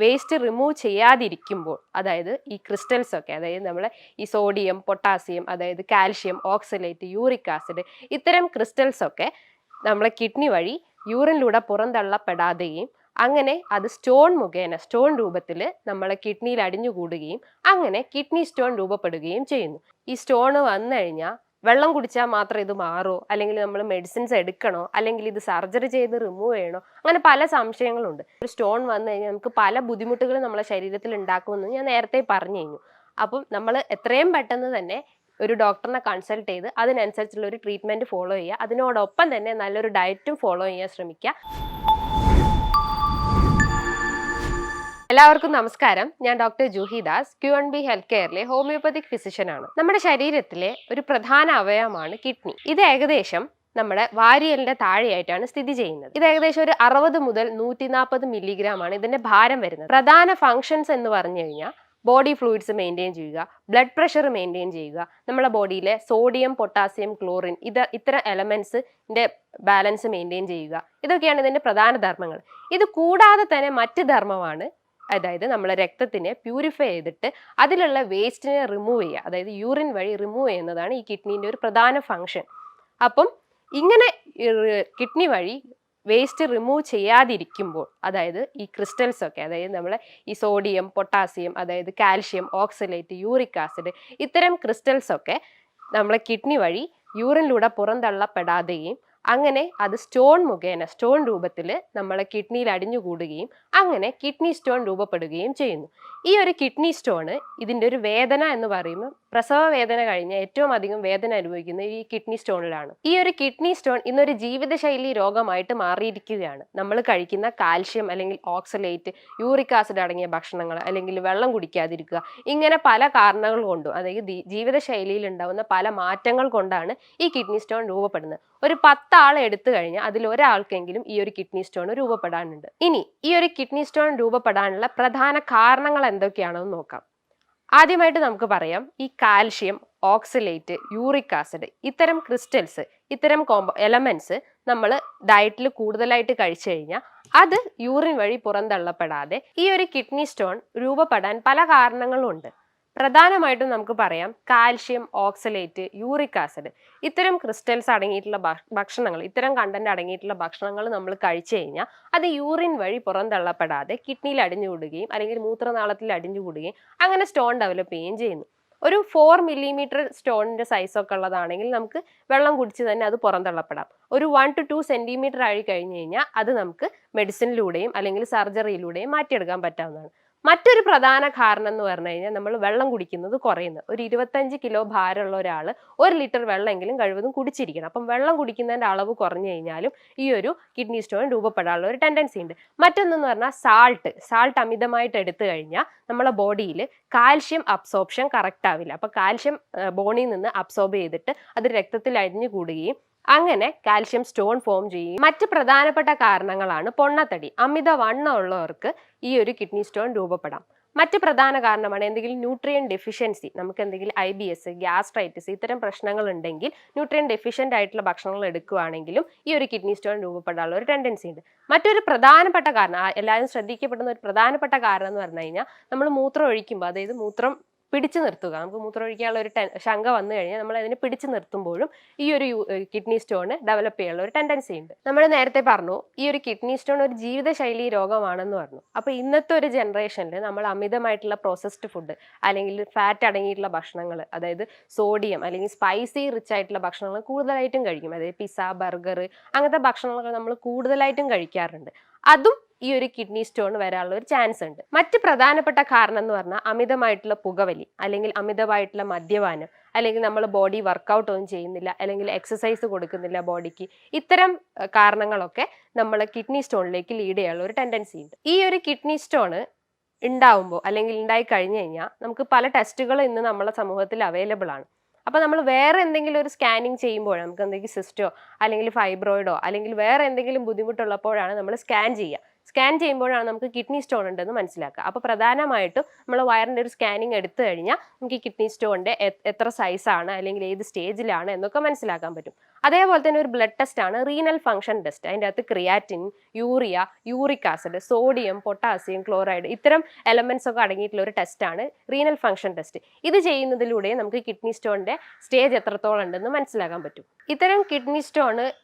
Waste remove ചെയ്യാതിരിക്കുമ്പോൾ, അതായത് ഈ crystals ഒക്കെ, അതായത് നമ്മൾ ഈ സോഡിയം, പൊട്ടാസ്യം, അതായത് കാൽഷ്യം, ഓക്സലേറ്റ്, യൂറിക് ആസിഡ്, ഇത്തരം ക്രിസ്റ്റൽസ് ഒക്കെ നമ്മളെ കിഡ്നി വഴി യൂറിനിലൂടെ പുറന്തള്ളപ്പെടാതെയും അങ്ങനെ അത് സ്റ്റോൺ മുഖേന, സ്റ്റോൺ രൂപത്തിൽ നമ്മളെ കിഡ്നിയിൽ അടിഞ്ഞുകൂടുകയും അങ്ങനെ കിഡ്നി സ്റ്റോൺ രൂപപ്പെടുകയും ചെയ്യുന്നു. ഈ സ്റ്റോൺ വന്നു കഴിഞ്ഞാൽ വെള്ളം കുടിച്ചാൽ മാത്രം ഇത് മാറോ, അല്ലെങ്കിൽ നമ്മൾ മെഡിസിൻസ് എടുക്കണോ, അല്ലെങ്കിൽ ഇത് സർജറി ചെയ്ത് റിമൂവ് ചെയ്യണോ, അങ്ങനെ പല സംശയങ്ങളുണ്ട്. ഒരു സ്റ്റോൺ വന്നു കഴിഞ്ഞാൽ നമുക്ക് പല ബുദ്ധിമുട്ടുകളും നമ്മളെ ശരീരത്തിൽ ഉണ്ടാക്കുമെന്ന് ഞാൻ നേരത്തെ പറഞ്ഞു കഴിഞ്ഞു. അപ്പം നമ്മൾ എത്രയും പെട്ടെന്ന് തന്നെ ഒരു ഡോക്ടറിനെ കൺസൾട്ട് ചെയ്ത് അതിനനുസരിച്ചുള്ള ഒരു ട്രീറ്റ്മെന്റ് ഫോളോ ചെയ്യുക. അതിനോടൊപ്പം തന്നെ നല്ലൊരു ഡയറ്റും ഫോളോ ചെയ്യാൻ ശ്രമിക്കുക. എല്ലാവർക്കും നമസ്കാരം. ഞാൻ doctor Juhi Das, Q&B health കെയറിലെ ഹോമിയോപ്പതിക് ഫിസിഷ്യനാണ്. നമ്മുടെ ശരീരത്തിലെ ഒരു പ്രധാന അവയവമാണ് കിഡ്നി. ഇത് ഏകദേശം നമ്മുടെ വാരിയലിന്റെ താഴെയായിട്ടാണ് സ്ഥിതി ചെയ്യുന്നത്. ഇത് ഏകദേശം ഒരു 60 മുതൽ 140 മില്ലിഗ്രാം ആണ് ഇതിന്റെ ഭാരം വരുന്നത്. പ്രധാന ഫങ്ഷൻസ് എന്ന് പറഞ്ഞു കഴിഞ്ഞാൽ ബോഡി ഫ്ലൂയിഡ്സ് മെയിൻറ്റെയിൻ ചെയ്യുക, ബ്ലഡ് പ്രഷർ മെയിൻറ്റെയിൻ ചെയ്യുക, നമ്മുടെ ബോഡിയിലെ സോഡിയം, പൊട്ടാസ്യം, ക്ലോറിൻ ഇത്തരം എലമെന്റ്സിന്റെ ബാലൻസ് മെയിൻറ്റെയിൻ ചെയ്യുക. ഇതൊക്കെയാണ് ഇതിന്റെ പ്രധാന ധർമ്മങ്ങൾ. ഇത് കൂടാതെ തന്നെ മറ്റ് ധർമ്മമാണ്, അതായത് നമ്മളെ രക്തത്തിനെ പ്യൂരിഫൈ ചെയ്തിട്ട് അതിലുള്ള വേസ്റ്റിനെ റിമൂവ് ചെയ്യുക, അതായത് യൂറിൻ വഴി റിമൂവ് ചെയ്യുന്നതാണ് ഈ കിഡ്നീൻ്റെ ഒരു പ്രധാന ഫങ്ഷൻ. അപ്പം ഇങ്ങനെ കിഡ്നി വഴി വേസ്റ്റ് റിമൂവ് ചെയ്യാതിരിക്കുമ്പോൾ, അതായത് ഈ ക്രിസ്റ്റൽസ് ഒക്കെ, അതായത് നമ്മളെ ഈ സോഡിയം, പൊട്ടാസ്യം, അതായത് കാൽഷ്യം, ഓക്സലേറ്റ്, യൂറിക് ആസിഡ്, ഇത്തരം ക്രിസ്റ്റൽസ് ഒക്കെ നമ്മളെ കിഡ്നി വഴി യൂറിനിലൂടെ പുറന്തള്ളപ്പെടാതെയും അങ്ങനെ അത് സ്റ്റോൺ മുഖേന, സ്റ്റോൺ രൂപത്തിൽ നമ്മളെ കിഡ്നിയിൽ അടിഞ്ഞുകൂടുകയും അങ്ങനെ കിഡ്നി സ്റ്റോൺ രൂപപ്പെടുകയും ചെയ്യുന്നു. ഈ ഒരു കിഡ്നി സ്റ്റോണ് ഇതിൻ്റെ ഒരു വേദന എന്ന് പറയുമ്പോൾ, പ്രസവ വേദന കഴിഞ്ഞ് ഏറ്റവും അധികം വേദന അനുഭവിക്കുന്നത് ഈ കിഡ്നി സ്റ്റോണിലാണ്. ഈ ഒരു കിഡ്നി സ്റ്റോൺ ഇന്നൊരു ജീവിതശൈലി രോഗമായിട്ട് മാറിയിരിക്കുകയാണ്. നമ്മൾ കഴിക്കുന്ന കാൽഷ്യം അല്ലെങ്കിൽ ഓക്സലേറ്റ്, യൂറിക് ആസിഡ് അടങ്ങിയ ഭക്ഷണങ്ങൾ, അല്ലെങ്കിൽ വെള്ളം കുടിക്കാതിരിക്കുക, ഇങ്ങനെ പല കാരണങ്ങൾ കൊണ്ടും, അതായത് ജീവിതശൈലിയിൽ ഉണ്ടാകുന്ന പല മാറ്റങ്ങൾ കൊണ്ടാണ് ഈ കിഡ്നി സ്റ്റോൺ രൂപപ്പെടുന്നത്. ഒരു 10 ആളെ എടുത്തു കഴിഞ്ഞാൽ അതിൽ ഒരാൾക്കെങ്കിലും ഈ ഒരു കിഡ്നി സ്റ്റോൺ രൂപപ്പെടാനുണ്ട്. ഇനി ഈ ഒരു കിഡ്നി സ്റ്റോൺ രൂപപ്പെടാനുള്ള പ്രധാന കാരണങ്ങൾ എന്തൊക്കെയാണെന്ന് നോക്കാം. ആദ്യമായിട്ട് നമുക്ക് പറയാം, ഈ കാൽഷ്യം, ഓക്സലേറ്റ്, യൂറിക് ആസിഡ്, ഇത്തരം ക്രിസ്റ്റൽസ്, ഇത്തരം എലമെന്റ്സ് നമ്മൾ ഡയറ്റിൽ കൂടുതലായിട്ട് കഴിച്ചു കഴിഞ്ഞാൽ അത് യൂറിൻ വഴി പുറന്തള്ളപ്പെടാതെ ഈ ഒരു കിഡ്നി സ്റ്റോൺ രൂപപ്പെടാൻ പല കാരണങ്ങളും ഉണ്ട്. പ്രധാനമായിട്ടും നമുക്ക് പറയാം, കാൽഷ്യം, ഓക്സലേറ്റ്, യൂറിക് ആസിഡ്, ഇത്തരം ക്രിസ്റ്റൽസ് അടങ്ങിയിട്ടുള്ള ഭക്ഷണങ്ങൾ, ഇത്തരം കണ്ടന്റ് അടങ്ങിയിട്ടുള്ള ഭക്ഷണങ്ങൾ നമ്മൾ കഴിച്ചു കഴിഞ്ഞാൽ അത് യൂറിൻ വഴി പുറന്തള്ളപ്പെടാതെ കിഡ്നിയിൽ അടിഞ്ഞുകൂടുകയും അല്ലെങ്കിൽ മൂത്രനാളത്തിൽ അടിഞ്ഞുകൂടുകയും അങ്ങനെ സ്റ്റോൺ ഡെവലപ്പ് ചെയ്യുകയും ചെയ്യുന്നു. ഒരു 4 മില്ലിമീറ്റർ സ്റ്റോണിന്റെ സൈസൊക്കെ ഉള്ളതാണെങ്കിൽ നമുക്ക് വെള്ളം കുടിച്ച് തന്നെ അത് പുറന്തള്ളപ്പെടാം. ഒരു 1 to 2 സെന്റിമീറ്റർ ആയി കഴിഞ്ഞു കഴിഞ്ഞാൽ അത് നമുക്ക് മെഡിസിനിലൂടെയും അല്ലെങ്കിൽ സർജറിയിലൂടെയും മാറ്റിയെടുക്കാൻ പറ്റാവുന്നതാണ്. മറ്റൊരു പ്രധാന കാരണം എന്ന് പറഞ്ഞു കഴിഞ്ഞാൽ നമ്മൾ വെള്ളം കുടിക്കുന്നത് കുറയുന്നത്. ഒരു 25 കിലോ ഭാരമുള്ള ഒരാൾ 1 ലിറ്റർ വെള്ളമെങ്കിലും കഴിവതും കുടിച്ചിരിക്കണം. അപ്പം വെള്ളം കുടിക്കുന്നതിൻ്റെ അളവ് കുറഞ്ഞു കഴിഞ്ഞാലും ഈ ഒരു കിഡ്നി സ്റ്റോൺ രൂപപ്പെടാനുള്ള ഒരു ടെൻഡൻസി ഉണ്ട്. മറ്റൊന്നെന്ന് പറഞ്ഞാൽ സാൾട്ട് അമിതമായിട്ട് എടുത്തു കഴിഞ്ഞാൽ നമ്മളെ ബോഡിയിൽ കാൽഷ്യം അബ്സോർപ്ഷൻ കറക്റ്റ് ആവില്ല. അപ്പോൾ കാൽഷ്യം ബോണിൽ നിന്ന് അബ്സോർബ് ചെയ്തിട്ട് അത് രക്തത്തിൽ അടിഞ്ഞു കൂടുകയും അങ്ങനെ കാൽഷ്യം സ്റ്റോൺ ഫോം ചെയ്യും. മറ്റ് പ്രധാനപ്പെട്ട കാരണങ്ങളാണ് പൊണ്ണത്തടി. അമിതവണ്ണം ഉള്ളവർക്ക് ഈ ഒരു കിഡ്നി സ്റ്റോൺ രൂപപ്പെടാം. മറ്റ് പ്രധാന കാരണമാണ് എന്തെങ്കിലും ന്യൂട്രിയൻ ഡെഫിഷ്യൻസി, നമുക്ക് എന്തെങ്കിലും IBS, ഗ്യാസ്ട്രൈറ്റിസ്, ഇത്തരം പ്രശ്നങ്ങൾ ഉണ്ടെങ്കിൽ ന്യൂട്രിയൻ ഡെഫിഷ്യൻ്റ് ആയിട്ടുള്ള ഭക്ഷണങ്ങൾ എടുക്കുകയാണെങ്കിലും ഈ ഒരു കിഡ്നി സ്റ്റോൺ രൂപപ്പെടാനുള്ള ഒരു ടെൻഡൻസി ഉണ്ട്. മറ്റൊരു പ്രധാനപ്പെട്ട കാരണം, എല്ലാവരും ശ്രദ്ധിക്കപ്പെടുന്ന ഒരു പ്രധാനപ്പെട്ട കാരണം എന്ന് പറഞ്ഞു കഴിഞ്ഞാൽ, നമ്മൾ മൂത്രം ഒഴിക്കുമ്പോൾ, അതായത് മൂത്രം പിടിച്ചു നിർത്തുക, നമുക്ക് മൂത്രം ഒഴിക്കാനുള്ള ഒരു ശങ്ക വന്നു കഴിഞ്ഞാൽ നമ്മൾ അതിനെ പിടിച്ചു നിർത്തുമ്പോഴും ഈ ഒരു കിഡ്നി സ്റ്റോൺ ഡെവലപ്പ് ചെയ്യാനുള്ള ഒരു ടെൻഡൻസി ഉണ്ട്. നമ്മൾ നേരത്തെ പറഞ്ഞു, ഈ ഒരു കിഡ്നി സ്റ്റോൺ ഒരു ജീവിതശൈലി രോഗമാണെന്ന് പറഞ്ഞു. അപ്പോൾ ഇന്നത്തെ ഒരു ജനറേഷനിൽ നമ്മൾ അമിതമായിട്ടുള്ള പ്രോസസ്ഡ് ഫുഡ് അല്ലെങ്കിൽ ഫാറ്റ് അടങ്ങിയിട്ടുള്ള ഭക്ഷണങ്ങൾ, അതായത് സോഡിയം അല്ലെങ്കിൽ സ്പൈസി റിച്ച് ആയിട്ടുള്ള ഭക്ഷണങ്ങൾ കൂടുതലായിട്ടും കഴിക്കും. അതായത് പിസ്സ, ബർഗർ, അങ്ങനത്തെ ഭക്ഷണങ്ങൾ നമ്മൾ കൂടുതലായിട്ടും കഴിക്കാറുണ്ട്. അതും ഈ ഒരു കിഡ്നി സ്റ്റോൺ വരാനുള്ള ഒരു ചാൻസ് ഉണ്ട്. മറ്റ് പ്രധാനപ്പെട്ട കാരണം എന്ന് പറഞ്ഞാൽ അമിതമായിട്ടുള്ള പുകവലി, അല്ലെങ്കിൽ അമിതമായിട്ടുള്ള മദ്യപാനം, അല്ലെങ്കിൽ നമ്മൾ ബോഡി വർക്കൗട്ട് ഒന്നും ചെയ്യുന്നില്ല, അല്ലെങ്കിൽ എക്സസൈസ് കൊടുക്കുന്നില്ല ബോഡിക്ക്, ഇത്തരം കാരണങ്ങളൊക്കെ നമ്മളെ കിഡ്നി സ്റ്റോണിലേക്ക് ലീഡ് ചെയ്യാനുള്ള ഒരു ടെൻഡൻസി ഉണ്ട്. ഈ ഒരു കിഡ്നി സ്റ്റോണ് ഉണ്ടാവുമ്പോൾ അല്ലെങ്കിൽ ഉണ്ടായി കഴിഞ്ഞു കഴിഞ്ഞാൽ നമുക്ക് പല ടെസ്റ്റുകളും ഇന്ന് നമ്മളെ സമൂഹത്തിൽ അവൈലബിൾ ആണ്. അപ്പോൾ നമ്മൾ വേറെ എന്തെങ്കിലും ഒരു സ്കാനിങ് ചെയ്യുമ്പോഴാണ്, നമുക്ക് എന്തെങ്കിലും സിസ്റ്റോ അല്ലെങ്കിൽ ഫൈബ്രോയിഡോ അല്ലെങ്കിൽ വേറെ എന്തെങ്കിലും ബുദ്ധിമുട്ടുള്ളപ്പോഴാണ് നമ്മൾ സ്കാൻ ചെയ്യുക. സ്കാൻ ചെയ്യുമ്പോഴാണ് നമുക്ക് കിഡ്നി സ്റ്റോൺ ഉണ്ടെന്ന് മനസ്സിലാക്കുക. അപ്പോൾ പ്രധാനമായിട്ടും നമ്മൾ വയറിൻ്റെ ഒരു സ്കാനിങ് എടുത്തു കഴിഞ്ഞാൽ നമുക്ക് ഈ കിഡ്നി സ്റ്റോണിൻ്റെ എത്ര സൈസാണ് അല്ലെങ്കിൽ ഏത് സ്റ്റേജിലാണ് എന്നൊക്കെ മനസ്സിലാക്കാൻ പറ്റും. അതേപോലെ തന്നെ ഒരു ബ്ലഡ് ടെസ്റ്റ് ആണ് റീനൽ ഫംഗ്ഷൻ ടെസ്റ്റ്. അതിൻ്റെ അകത്ത് creatine, urea, uric acid, sodium, potassium, chloride ഇത്തരം എലമെന്റ്സ് ഒക്കെ അടങ്ങിയിട്ടുള്ള ഒരു ടെസ്റ്റാണ് റീനൽ ഫംഗ്ഷൻ ടെസ്റ്റ്. ഇത് ചെയ്യുന്നതിലൂടെ നമുക്ക് കിഡ്നി സ്റ്റോണിന്റെ സ്റ്റേജ് എത്രത്തോളം ഉണ്ടെന്ന് മനസ്സിലാക്കാൻ പറ്റും. ഇത്തരം കിഡ്നി സ്റ്റോൺ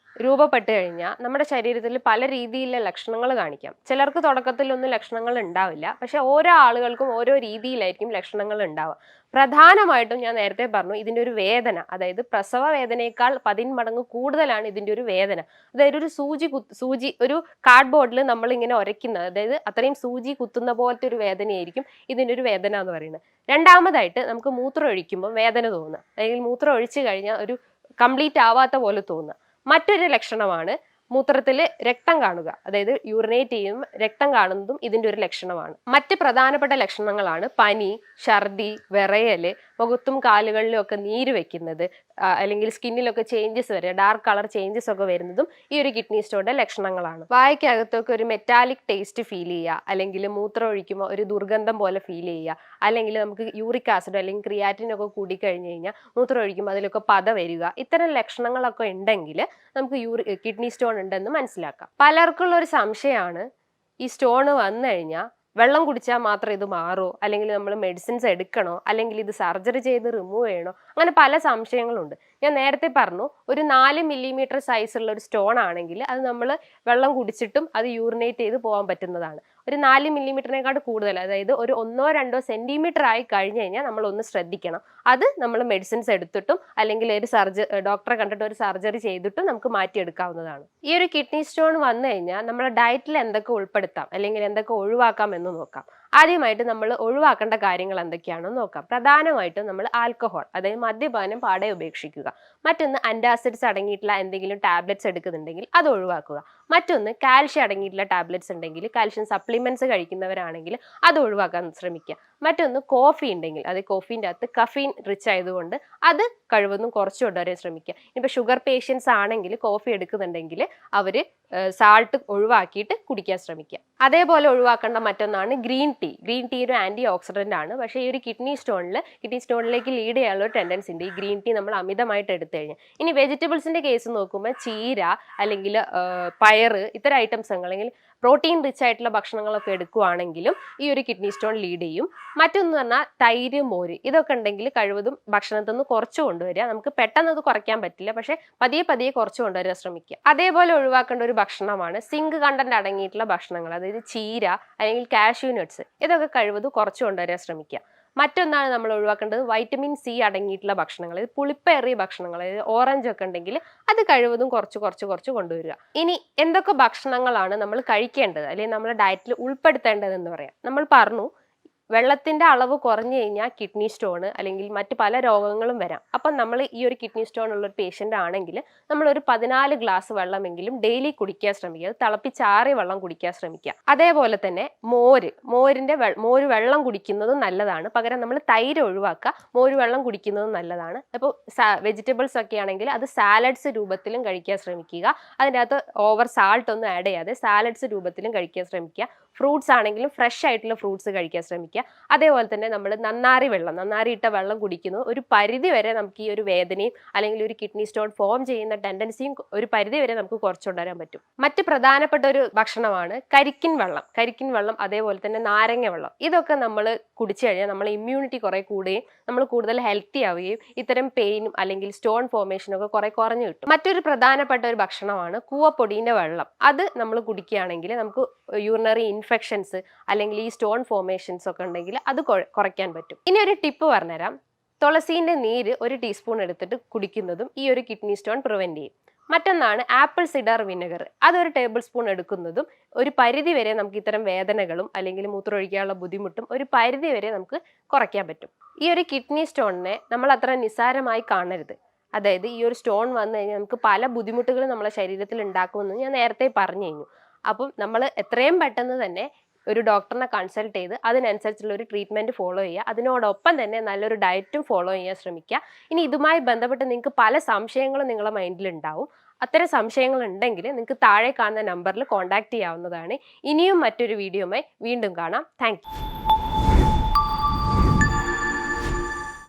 രൂപപ്പെട്ട് കഴിഞ്ഞാൽ നമ്മുടെ ശരീരത്തിൽ പല രീതിയിലുള്ള ലക്ഷണങ്ങൾ കാണിക്കാം. ചിലർക്ക് തുടക്കത്തിലൊന്നും ലക്ഷണങ്ങൾ ഉണ്ടാവില്ല, പക്ഷെ ഓരോ ആളുകൾക്കും ഓരോ രീതിയിലായിരിക്കും ലക്ഷണങ്ങൾ ഉണ്ടാവുക. പ്രധാനമായിട്ടും ഞാൻ നേരത്തെ പറഞ്ഞു ഇതിൻ്റെ ഒരു വേദന, അതായത് പ്രസവ വേദനയേക്കാൾ 10 മടങ്ങ് കൂടുതലാണ് ഇതിൻ്റെ ഒരു വേദന. അതായത് ഒരു സൂചി ഒരു കാർഡ്ബോർഡിൽ നമ്മൾ ഇങ്ങനെ ഉരയ്ക്കുന്നത്, അതായത് അത്രയും സൂചി കുത്തുന്ന പോലത്തെ ഒരു വേദനയായിരിക്കും ഇതിൻ്റെ ഒരു വേദന എന്ന് പറയുന്നത്. രണ്ടാമതായിട്ട് നമുക്ക് മൂത്രം ഒഴിക്കുമ്പോൾ വേദന തോന്നുക, അല്ലെങ്കിൽ മൂത്രം ഒഴിച്ചു കഴിഞ്ഞാൽ ഒരു കംപ്ലീറ്റ് ആവാത്ത പോലെ തോന്നുക. മറ്റൊരു ലക്ഷണമാണ് മൂത്രത്തിൽ രക്തം കാണുക, അതായത് യൂറിനേറ്റ് ചെയ്യുമ്പോൾ രക്തം കാണുന്നതും ഇതിൻ്റെ ഒരു ലക്ഷണമാണ്. മറ്റ് പ്രധാനപ്പെട്ട ലക്ഷണങ്ങളാണ് പനി, ഛർദി, വിറയല്, മുഖത്തും കാലുകളിലും ഒക്കെ നീര് വെക്കുന്നത്, അല്ലെങ്കിൽ സ്കിന്നിലൊക്കെ ചേഞ്ചസ് വരിക, ഡാർക്ക് കളർ ചേഞ്ചസ് ഒക്കെ വരുന്നതും ഈ ഒരു കിഡ്നി സ്റ്റോണിന്റെ ലക്ഷണങ്ങളാണ്. വായ്ക്കകത്തൊക്കെ ഒരു മെറ്റാലിക് ടേസ്റ്റ് ഫീൽ ചെയ്യുക, അല്ലെങ്കിൽ മൂത്രം ഒഴിക്കുമ്പോൾ ഒരു ദുർഗന്ധം പോലെ ഫീൽ ചെയ്യുക, അല്ലെങ്കിൽ നമുക്ക് യൂറിക് ആസിഡോ അല്ലെങ്കിൽ ക്രിയാറ്റിനൊക്കെ കൂടിക്കഴിഞ്ഞ് കഴിഞ്ഞാൽ മൂത്രം ഒഴിക്കുമ്പോൾ അതിലൊക്കെ പത വരിക, ഇത്തരം ലക്ഷണങ്ങളൊക്കെ ഉണ്ടെങ്കിൽ നമുക്ക് കിഡ്നി സ്റ്റോൺ ഉണ്ടെന്ന് മനസ്സിലാക്കാം. പലർക്കുള്ള ഒരു സംശയമാണ് ഈ സ്റ്റോൺ വന്നു കഴിഞ്ഞാൽ വെള്ളം കുടിച്ചാൽ മാത്രം ഇത് മാറോ, അല്ലെങ്കിൽ നമ്മൾ മെഡിസിൻസ് എടുക്കണോ, അല്ലെങ്കിൽ ഇത് സർജറി ചെയ്ത് റിമൂവ് ചെയ്യണോ, അങ്ങനെ പല സംശയങ്ങളുണ്ട്. ഞാൻ നേരത്തെ പറഞ്ഞു ഒരു 4 മില്ലിമീറ്റർ സൈസുള്ള ഒരു സ്റ്റോൺ ആണെങ്കിൽ അത് നമ്മൾ വെള്ളം കുടിച്ചിട്ടും അത് യൂറിനേറ്റ് ചെയ്ത് പോകാൻ പറ്റുന്നതാണ്. ഒരു 4 മില്ലിമീറ്ററിനേക്കാൾ കൂടുതൽ, അതായത് ഒരു 1-2 സെന്റിമീറ്റർ ആയി കഴിഞ്ഞ് കഴിഞ്ഞാൽ നമ്മൾ ഒന്ന് ശ്രദ്ധിക്കണം. അത് നമ്മൾ മെഡിസിൻസ് എടുത്തിട്ടും അല്ലെങ്കിൽ ഒരു ഡോക്ടറെ കണ്ടിട്ട് ഒരു സർജറി ചെയ്തിട്ടും നമുക്ക് മാറ്റിയെടുക്കാവുന്നതാണ്. ഈ ഒരു കിഡ്നി സ്റ്റോൺ വന്നു കഴിഞ്ഞാൽ നമ്മുടെ ഡയറ്റിൽ എന്തൊക്കെ ഉൾപ്പെടുത്താം അല്ലെങ്കിൽ എന്തൊക്കെ ഒഴിവാക്കാം എന്ന് നോക്കാം. ആദ്യമായിട്ട് നമ്മൾ ഒഴിവാക്കേണ്ട കാര്യങ്ങൾ എന്തൊക്കെയാണെന്ന് നോക്കാം. പ്രധാനമായിട്ടും നമ്മൾ ആൽക്കഹോൾ, അതായത് മദ്യപാനം പാടെ ഉപേക്ഷിക്കുക. മറ്റൊന്ന് ആന്റാസിഡ്സ് അടങ്ങിയിട്ടുള്ള എന്തെങ്കിലും ടാബ്ലറ്റ്സ് എടുക്കുന്നുണ്ടെങ്കിൽ അത് ഒഴിവാക്കുക. മറ്റൊന്ന് കാൽഷ്യം അടങ്ങിയിട്ടുള്ള ടാബ്ലറ്റ്സ് ഉണ്ടെങ്കിൽ, കാൽഷ്യം സപ്ലിമെന്റ്സ് കഴിക്കുന്നവരാണെങ്കിൽ അത് ഒഴിവാക്കാൻ ശ്രമിക്കുക. മറ്റൊന്ന് കോഫി ഉണ്ടെങ്കിൽ, അത് കോഫീൻ്റെ അകത്ത് കഫീൻ റിച്ച് ആയതുകൊണ്ട് അത് കഴിവതും കുറച്ച് കൊണ്ടുവരാൻ ശ്രമിക്കുക. ഇനിയിപ്പോൾ ഷുഗർ പേഷ്യൻസ് ആണെങ്കിൽ കോഫി എടുക്കുന്നുണ്ടെങ്കിൽ അവർ സാൾട്ട് ഒഴിവാക്കിയിട്ട് കുടിക്കാൻ ശ്രമിക്കുക. അതേപോലെ ഒഴിവാക്കേണ്ട മറ്റൊന്നാണ് ഗ്രീൻ ടീ. ഗ്രീൻ ടീ ഒരു ആൻറ്റി ഓക്സിഡൻ്റ് ആണ്, പക്ഷേ ഈ ഒരു കിഡ്നി സ്റ്റോണിലേക്ക് ലീഡ് ചെയ്യാനുള്ള ഒരു ടെൻഡൻസി ഉണ്ട് ഈ ഗ്രീൻ ടീ നമ്മൾ അമിതമായിട്ട് എടുത്തു കഴിഞ്ഞാൽ. ഇനി വെജിറ്റബിൾസിൻ്റെ കേസ് നോക്കുമ്പോൾ ചീര അല്ലെങ്കിൽ പയറ് ഇത്തരം ഐറ്റംസ് അല്ലെങ്കിൽ പ്രോട്ടീൻ റിച്ച് ആയിട്ടുള്ള ഭക്ഷണങ്ങളൊക്കെ എടുക്കുകയാണെങ്കിലും ഈ ഒരു കിഡ്നി സ്റ്റോൺ ലീഡ് ചെയ്യും. മറ്റൊന്ന് പറഞ്ഞാൽ തൈര്, മോര് ഇതൊക്കെ ഉണ്ടെങ്കിൽ കഴിവതും ഭക്ഷണത്തിൽ നിന്ന് കുറച്ച് കൊണ്ടുവരിക. നമുക്ക് പെട്ടെന്ന് അത് കുറയ്ക്കാൻ പറ്റില്ല, പക്ഷെ പതിയെ കുറച്ച് കൊണ്ടുവരാൻ ശ്രമിക്കുക. അതേപോലെ ഒഴിവാക്കേണ്ട ഒരു ഭക്ഷണമാണ് സിങ്ക് കണ്ടന്റ് അടങ്ങിയിട്ടുള്ള ഭക്ഷണങ്ങൾ, അതായത് ചീര അല്ലെങ്കിൽ കാഷ്യൂ നട്ട്സ് ഇതൊക്കെ കഴിവതും കുറച്ച് കൊണ്ടുവരാൻ ശ്രമിക്കുക. മറ്റൊന്നാണ് നമ്മൾ ഒഴിവാക്കേണ്ടത് വൈറ്റമിൻ സി അടങ്ങിയിട്ടുള്ള ഭക്ഷണങ്ങൾ, പുളിപ്പേറിയ ഭക്ഷണങ്ങൾ, അതായത് ഓറഞ്ച് ഒക്കെ ഉണ്ടെങ്കിൽ അത് കഴിവതും കുറച്ച് കൊണ്ടുവരിക. ഇനി എന്തൊക്കെ ഭക്ഷണങ്ങളാണ് നമ്മൾ കഴിക്കേണ്ടത് അല്ലെങ്കിൽ നമ്മുടെ ഡയറ്റിൽ ഉൾപ്പെടുത്തേണ്ടതെന്ന് പറയാം. നമ്മൾ പറഞ്ഞു വെള്ളത്തിന്റെ അളവ് കുറഞ്ഞു കഴിഞ്ഞാൽ കിഡ്നി സ്റ്റോൺ അല്ലെങ്കിൽ മറ്റ് പല രോഗങ്ങളും വരാം. അപ്പം നമ്മൾ ഈ ഒരു കിഡ്നി സ്റ്റോൺ ഉള്ള ഒരു പേഷ്യൻ്റ് ആണെങ്കിൽ നമ്മൾ ഒരു 14 ഗ്ലാസ് വെള്ളമെങ്കിലും ഡെയിലി കുടിക്കാൻ ശ്രമിക്കുക. അത് തിളപ്പിച്ചാറിയ വെള്ളം കുടിക്കാൻ ശ്രമിക്കുക. അതേപോലെ തന്നെ മോര് വെള്ളം കുടിക്കുന്നതും നല്ലതാണ്. പകരം നമ്മൾ തൈര് ഒഴിവാക്കുക, മോര് വെള്ളം കുടിക്കുന്നതും നല്ലതാണ്. അപ്പോൾ വെജിറ്റബിൾസ് ഒക്കെ ആണെങ്കിൽ അത് സാലഡ്സ് രൂപത്തിലും കഴിക്കാൻ ശ്രമിക്കുക. അതിൻ്റെ അകത്ത് ഓവർ സാൾട്ട് ഒന്നും ആഡ് ചെയ്യാതെ സാലഡ്സ് രൂപത്തിലും കഴിക്കാൻ ശ്രമിക്കുക. ഫ്രൂട്ട്സ് ആണെങ്കിലും ഫ്രഷ് ആയിട്ടുള്ള ഫ്രൂട്ട്സ് കഴിക്കാൻ ശ്രമിക്കുക. അതേപോലെ തന്നെ നമ്മൾ നന്നാരി ഇട്ട വെള്ളം കുടിക്കുന്നു. ഒരു പരിധി വരെ നമുക്ക് ഈ ഒരു വേദനയും അല്ലെങ്കിൽ ഒരു കിഡ്നി സ്റ്റോൺ ഫോം ചെയ്യുന്ന ടെൻഡൻസിയും ഒരു പരിധി വരെ നമുക്ക് കുറച്ചുകൊണ്ടുവരാൻ പറ്റും. മറ്റ് പ്രധാനപ്പെട്ട ഒരു ഭക്ഷണമാണ് കരിക്കിൻ വെള്ളം, അതേപോലെ തന്നെ നാരങ്ങ വെള്ളം. ഇതൊക്കെ നമ്മൾ കുടിച്ചു കഴിഞ്ഞാൽ നമ്മളെ ഇമ്മ്യൂണിറ്റി കുറെ കൂടുകയും നമ്മൾ കൂടുതൽ ഹെൽത്തി ആവുകയും ഇത്തരം പെയിനും അല്ലെങ്കിൽ സ്റ്റോൺ ഫോർമേഷനും ഒക്കെ കുറെ കുറഞ്ഞു കിട്ടും. മറ്റൊരു പ്രധാനപ്പെട്ട ഒരു ഭക്ഷണമാണ് കൂവപ്പൊടിയുടെ വെള്ളം. അത് നമ്മൾ കുടിക്കുകയാണെങ്കിൽ നമുക്ക് യൂറിനറി ഇൻഫെക്ഷൻസ് അല്ലെങ്കിൽ ഈ സ്റ്റോൺ ഫോർമേഷൻസ് ഒക്കെ ഉണ്ടെങ്കിൽ അത് കുറയ്ക്കാൻ പറ്റും. ഇനി ഒരു ടിപ്പ് പറഞ്ഞുതരാം. തുളസീൻ്റെ നീര് 1 ടീസ്പൂൺ എടുത്തിട്ട് കുടിക്കുന്നതും ഈ ഒരു കിഡ്നി സ്റ്റോൺ പ്രിവെന്റ് ചെയ്യും. മറ്റൊന്നാണ് ആപ്പിൾ സിഡർ വിനെഗർ. അതൊരു ടേബിൾ സ്പൂൺ എടുക്കുന്നതും ഒരു പരിധി വരെ നമുക്ക് ഇത്തരം വേദനകളും അല്ലെങ്കിൽ മൂത്രമൊഴിക്കാനുള്ള ബുദ്ധിമുട്ടും ഒരു പരിധി വരെ നമുക്ക് കുറയ്ക്കാൻ പറ്റും. ഈ ഒരു കിഡ്നി സ്റ്റോണിനെ നമ്മൾ അത്ര നിസ്സാരമായി കാണരുത്. അതായത് ഈ ഒരു സ്റ്റോൺ വന്നു കഴിഞ്ഞാൽ നമുക്ക് പല ബുദ്ധിമുട്ടുകളും നമ്മളെ ശരീരത്തിൽ ഉണ്ടാക്കുമെന്ന് ഞാൻ നേരത്തെ പറഞ്ഞു കഴിഞ്ഞു. അപ്പം നമ്മൾ എത്രയും പെട്ടെന്ന് തന്നെ ഒരു ഡോക്ടറിനെ കൺസൾട്ട് ചെയ്ത് അതിനനുസരിച്ചുള്ള ഒരു ട്രീറ്റ്മെൻറ്റ് ഫോളോ ചെയ്യുക. അതിനോടൊപ്പം തന്നെ നല്ലൊരു ഡയറ്റും ഫോളോ ചെയ്യാൻ ശ്രമിക്കുക. ഇനി ഇതുമായി ബന്ധപ്പെട്ട് നിങ്ങൾക്ക് പല സംശയങ്ങളും നിങ്ങളുടെ മൈൻഡിലുണ്ടാവും. അത്തരം സംശയങ്ങൾ ഉണ്ടെങ്കിൽ നിങ്ങൾക്ക് താഴെ കാണുന്ന നമ്പറിൽ കോൺടാക്ട് ചെയ്യാവുന്നതാണ്. ഇനിയും മറ്റൊരു വീഡിയോയുമായി വീണ്ടും കാണാം. Thank you.